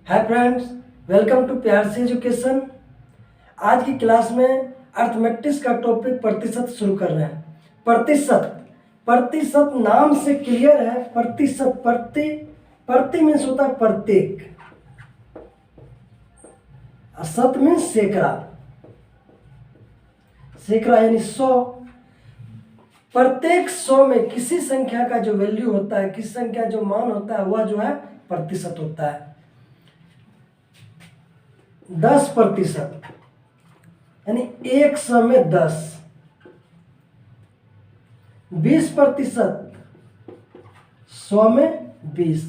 Hi friends, welcome to प्यार से education. आज की क्लास में अर्थमेटिक्स का टॉपिक प्रतिशत शुरू कर रहे हैं। प्रतिशत प्रतिशत नाम से क्लियर है। प्रतिशत प्रति मीन्स होता है प्रत्येक, शत मीन्स सैकड़ा, सैकड़ा यानी 100। प्रत्येक 100 में किसी संख्या का जो वैल्यू होता है, किसी संख्या जो मान होता है, वह जो है प्रतिशत होता है। 10% यानी 100 में 10। 20% 100 में 20।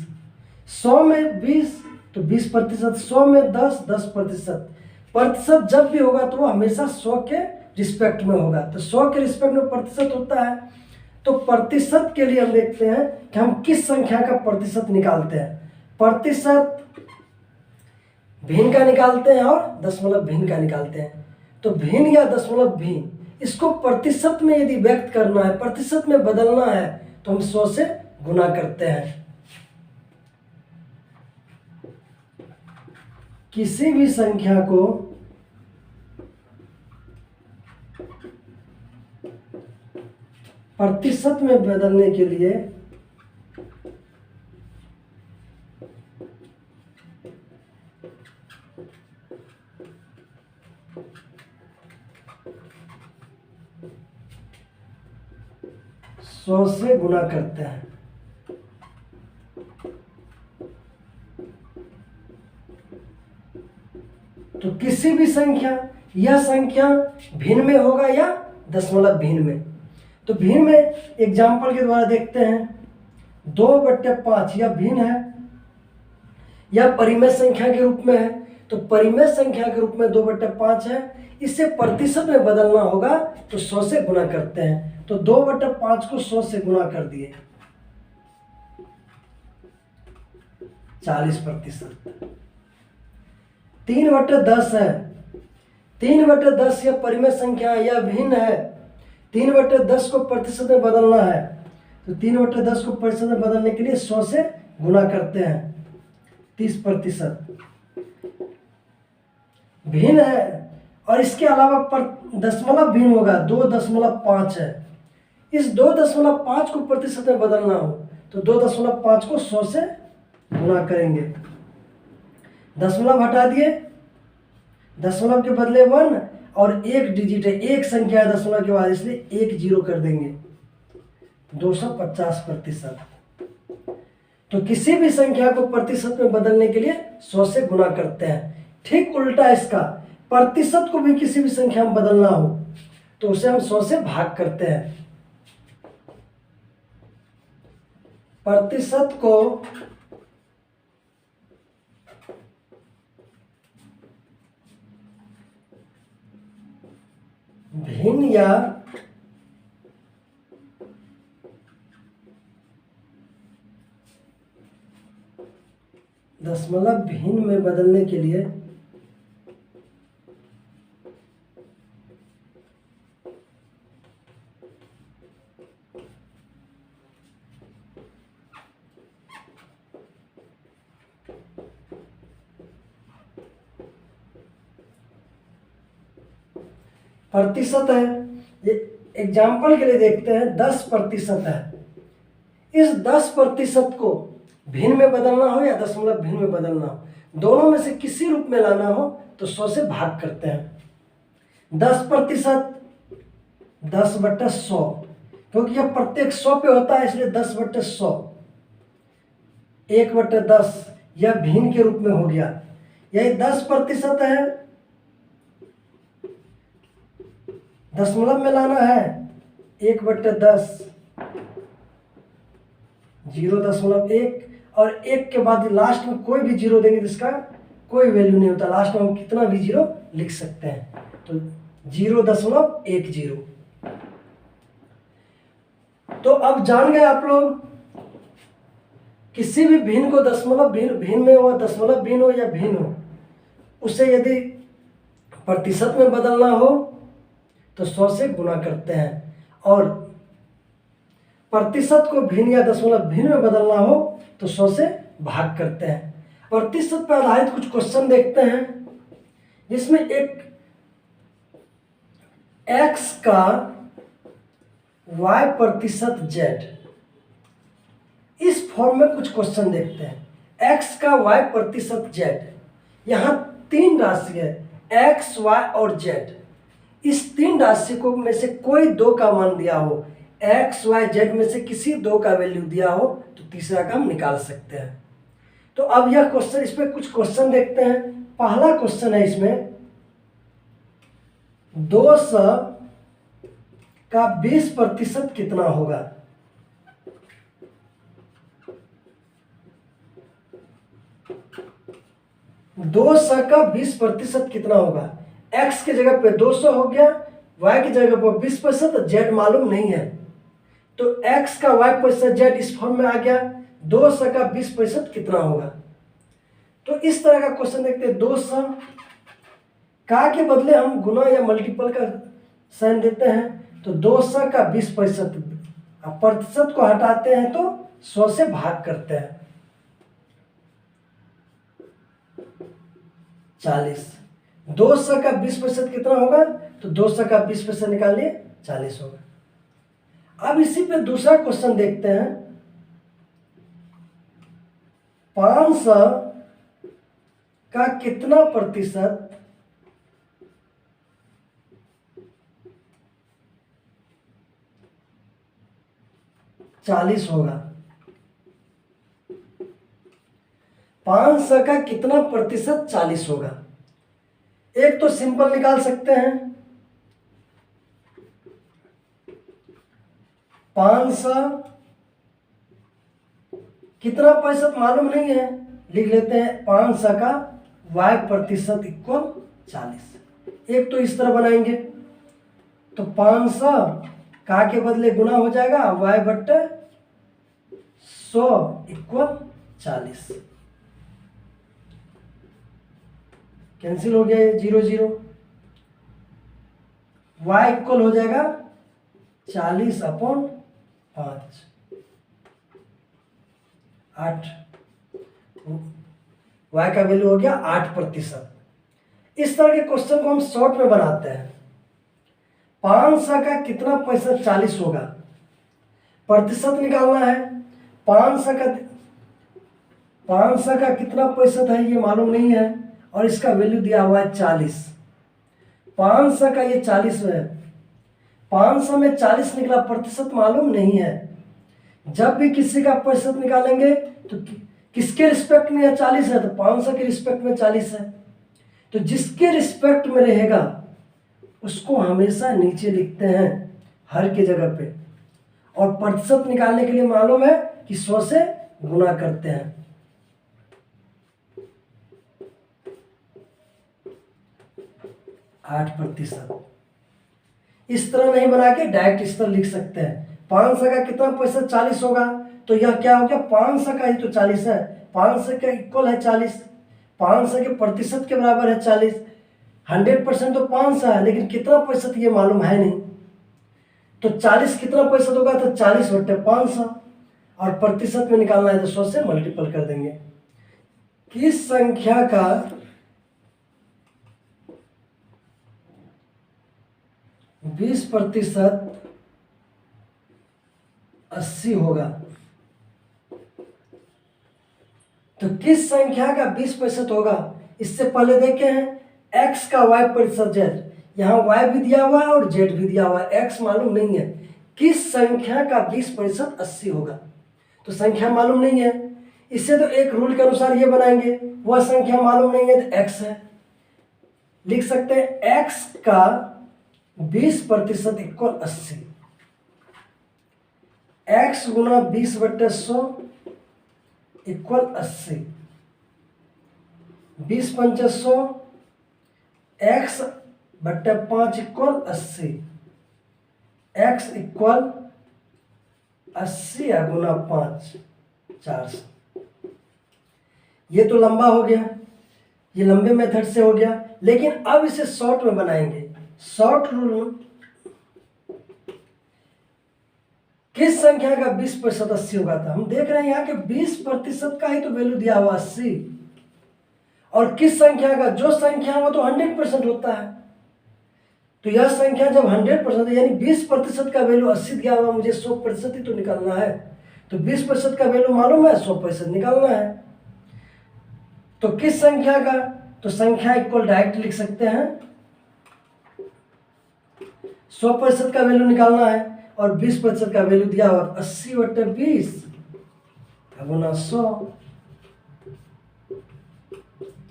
100 में 20 तो 20%। 100 में 10 10%। प्रतिशत जब भी होगा तो वो हमेशा 100 के रिस्पेक्ट में होगा। तो 100 के रिस्पेक्ट में प्रतिशत होता है। तो प्रतिशत के लिए हम देखते हैं कि हम किस संख्या का प्रतिशत निकालते हैं। प्रतिशत भिन्न का निकालते हैं और दशमलव भिन्न का निकालते हैं। तो भिन्न या दशमलव भिन्न, इसको प्रतिशत में यदि व्यक्त करना है, प्रतिशत में बदलना है, तो हम 100 से गुना करते हैं। किसी भी संख्या को प्रतिशत में बदलने के लिए सौ से गुना करते हैं। तो किसी भी संख्या, यह संख्या भिन्न में होगा या दशमलव भिन्न में। तो भिन्न में एग्जाम्पल के द्वारा देखते हैं। 2/5 यह भिन्न है, यह परिमेय संख्या के रूप में है। तो परिमेय संख्या के रूप में 2/5 है। इसे प्रतिशत में बदलना होगा तो 100 से गुना करते हैं। तो 2/5 को 100 से गुना कर दिए, 40%। 3/10 है। 3/10 यह परिमेय संख्या है, यह भिन्न है। 3/10 को प्रतिशत में बदलना है। तो 3/10 को प्रतिशत में बदलने के लिए 100 से गुना करते हैं, 30%। भिन्न है और इसके अलावा दशमलव भिन्न होगा, 2.5 है। इस 2.5 को प्रतिशत में बदलना हो तो 2.5 को 100 से गुना करेंगे। दशमलव हटा दिए, दशमलव के बदले 1 और एक डिजिट है, एक संख्या है दशमलव के बाद, इसलिए 1 0 कर देंगे, 250%। तो किसी भी संख्या को प्रतिशत में बदलने के लिए 100 से गुना करते हैं। ठीक उल्टा इसका, प्रतिशत को भी किसी भी संख्या में बदलना हो तो उसे हम 100 से भाग करते हैं। प्रतिशत को भिन्न या दशमलव भिन्न में बदलने के लिए प्रतिशत है। ये एग्जाम्पल के लिए देखते हैं, 10% है। इस 10% को भिन्न में बदलना हो या दशमलव भिन्न में बदलना हो, दोनों में से किसी रूप में लाना हो तो 100 से भाग करते हैं। 10% 10/100, क्योंकि यह प्रत्येक 100 पे होता है, इसलिए 10/100। 1/10 यह भिन्न के रूप में हो गया। यही 10% है, दशमलव में लाना है, 1/10 0.1, और 1 के बाद लास्ट में कोई भी 0 देंगे तो इसका कोई वैल्यू नहीं होता। लास्ट में हम कितना भी 0 लिख सकते हैं। तो 0.10। तो अब जान गए आप लोग, किसी भी भिन्न को दशमलव भिन्न में हो, दशमलव भिन्न हो या भिन्न हो, उसे यदि प्रतिशत में बदलना हो तो 100 से गुना करते हैं, और प्रतिशत को भिन्न या दशमलव भिन्न में बदलना हो तो 100 से भाग करते हैं। प्रतिशत पर आधारित कुछ क्वेश्चन देखते हैं, जिसमें एक x का y प्रतिशत z, इस फॉर्म में कुछ क्वेश्चन देखते हैं। x का y प्रतिशत z, यहाँ तीन राशि है x, y और z। इस तीन राशि को में से कोई दो का मान दिया हो, x, y, z में से किसी दो का वैल्यू दिया हो, तो तीसरा का हम निकाल सकते हैं। तो अब यह क्वेश्चन, इसमें कुछ क्वेश्चन देखते हैं। पहला क्वेश्चन है इसमें, 200 का 20% कितना होगा? 200 का 20% कितना होगा? x की जगह पे 200 हो गया, y की जगह पर 20%, z मालूम नहीं है, तो x का y प्रतिशत z इस फॉर्म में आ गया। 200 का 20% कितना होगा? तो इस तरह का क्वेश्चन देखते हैं। 200 का के बदले हम गुना या मल्टीपल का साइन देते हैं, तो 200 का 20%, प्रतिशत को हटाते हैं तो 100 से भाग करते हैं, 40। 200 का 20% कितना होगा? तो 200 का 20% निकालिए, 40 होगा। अब इसी पे दूसरा क्वेश्चन देखते हैं। 500 का कितना प्रतिशत 40 होगा? 500 का कितना प्रतिशत 40 होगा? एक तो सिंपल निकाल सकते हैं, 500 कितना प्रतिशत मालूम नहीं है, लिख लेते हैं 500 का y प्रतिशत इक्वल 40। एक तो इस तरह बनाएंगे, तो 500 का के बदले गुना हो जाएगा, y बट्टे 100 इक्वल 40, कैंसिल हो गया ये 0 0। y इक्वल हो जाएगा 40/5, 8। y का वैल्यू हो गया 8%। इस तरह के क्वेश्चन को हम शॉर्ट में बनाते हैं। 500 का कितना प्रतिशत 40 होगा? प्रतिशत निकालना है। 500 का कितना प्रतिशत है ये मालूम नहीं है, और इसका वैल्यू दिया हुआ है 40। 500 का ये 40 है, 500 में 40 निकला, प्रतिशत मालूम नहीं है। जब भी किसी का प्रतिशत निकालेंगे तो किसके रिस्पेक्ट में यह 40 है? तो 500 के रिस्पेक्ट में 40 है, तो जिसके रिस्पेक्ट में रहेगा उसको हमेशा नीचे लिखते हैं हर की जगह पे, और प्रतिशत निकालने के लिए मालूम है कि 100 से गुना करते हैं। 8%। इस तरह नहीं बना के डायरेक्ट इस तरह लिख सकते हैं। 500 का कितना प्रतिशत 40 होगा? तो यह क्या हो गया, 500 का ही तो 40 है, 500 का इक्वल है 40, 500 के प्रतिशत के बराबर है 40। 100% तो 500 है, लेकिन कितना प्रतिशत ये मालूम है नहीं, तो 40 कितना प्रतिशत होगा? तो 40/500, और प्रतिशत में निकालना है तो 100 से मल्टीपल कर देंगे। किस संख्या का 20% 80 होगा? तो किस संख्या का 20% होगा? इससे पहले देखे हैं x का y प्रतिशत z, यहाँ y भी दिया हुआ है और z भी दिया हुआ है, x मालूम नहीं है। किस संख्या का 20% 80 होगा? तो संख्या मालूम नहीं है, इससे तो एक रूल के अनुसार ये बनाएंगे, वह संख्या मालूम नहीं है तो x है। लिख सकते हैं x का 20% इक्वल 80, x गुना 20/100 equal 80, 20×5 x/5 equal 80, x equal 80 गुना 5, 400। ये तो लंबा हो गया, ये लंबे मेथड से हो गया, लेकिन अब इसे शॉर्ट में बनाएंगे। शॉर्ट रूल, किस संख्या का 20% 80 होगा? था हम देख रहे हैं यहाँ के 20% का ही तो वैल्यू दिया हुआ 80, और किस संख्या का, जो संख्या वो तो 100% होता है। तो यह संख्या जब 100% यानी 20% का वैल्यू 80 दिया हुआ, मुझे 100% ही तो निकालना है। तो 20% का वैल्यू मालूम है, 100% निकालना है। तो किस संख्या का, तो संख्या इक्वल डायरेक्ट लिख सकते हैं, 100% का वैल्यू निकालना है और 20% का वैल्यू दिया हुआ 80/20 गुना 100,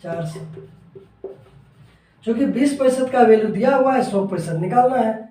400। चूंकि 20% का वैल्यू दिया हुआ है, 100% निकालना है।